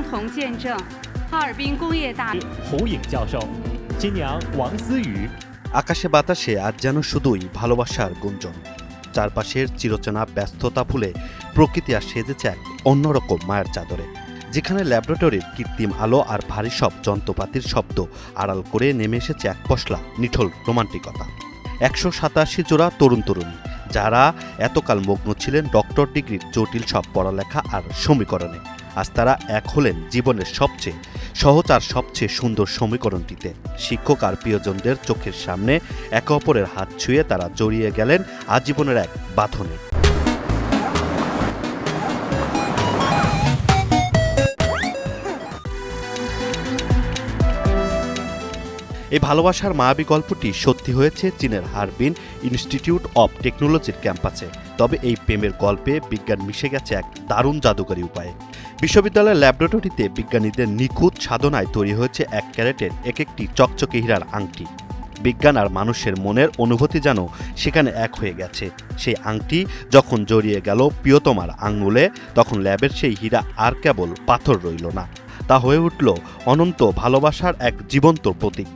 同见证哈尔滨工业大胡颖教授，新娘王思雨。 আকাশে বাতাসে আজ যেন শুধুই ভালোবাসার গুঞ্জন। চারপাশের চিরচেনা ব্যস্ততা ভুলে প্রকৃতি আর সেজেছে এক অন্যরকম মায়ের চাদরে, যেখানে ল্যাবরেটরির কৃত্রিম আলো আর ভারী সব যন্ত্রপাতির শব্দ আড়াল করে নেমে এসেছে এক পশলা নিঠল রোমান্টিকতা। 187 জোড়া তরুণ তরুণী, যারা এতকাল মগ্ন ছিলেন ডক্টর ডিগ্রির জটিল সব পড়ালেখা আর সমীকরণে, আজ তারা এক হলেন জীবনের সবচেয়ে সহজ আর সবচেয়ে সুন্দর সমীকরণটিতে। শিক্ষক আর প্রিয়জনদের চোখের সামনে একে অপরের হাত ছুঁয়ে তারা জড়িয়ে গেলেন আজীবনের এক বাঁধনে। এই ভালোবাসার মায়াবী গল্পটি সত্যি হয়েছে চীনের হারবিন ইনস্টিটিউট অব টেকনোলজির ক্যাম্পাসে। তবে এই প্রেমের গল্পে বিজ্ঞান মিশে গেছে এক দারুণ জাদুকরী উপায়ে। বিশ্ববিদ্যালয়ের ল্যাবরেটরিতে বিজ্ঞানীদের নিখুঁত সাধনায় তৈরি হয়েছে 1 ক্যারেটের একটি চকচকে হীরার আংটি। বিজ্ঞান আর মানুষের মনের অনুভূতি যেন সেখানে এক হয়ে গেছে। সেই আংটি যখন জড়িয়ে গেল প্রিয়তমার আঙ্গুলে, তখন ল্যাবের সেই হীরা আর কেবল পাথর রইল না, তা হয়ে উঠল অনন্ত ভালোবাসার এক জীবন্ত প্রতীক।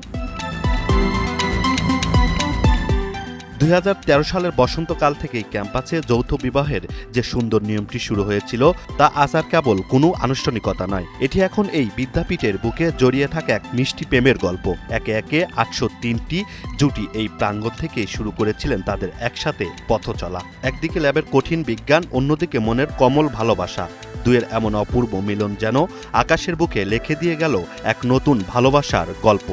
2013 সালের বসন্তকাল থেকেই ক্যাম্পাসে যৌথ বিবাহের যে সুন্দর নিয়মটি শুরু হয়েছিল, তা আজ আর কেবল কোনো আনুষ্ঠানিকতা নয়। এটি এখন এই বিদ্যাপীঠের বুকে জড়িয়ে থাকে এক মিষ্টি প্রেমের গল্প। একে একে 803টি জুটি এই প্রাঙ্গণ থেকে শুরু করেছিলেন তাদের একসাথে পথ চলা। একদিকে ল্যাবের কঠিন বিজ্ঞান, অন্যদিকে মনের কমল ভালোবাসা। দুয়ের এমন অপূর্ব মিলন যেন আকাশের বুকে লিখে দিয়ে গেল এক নতুন ভালোবাসার গল্প।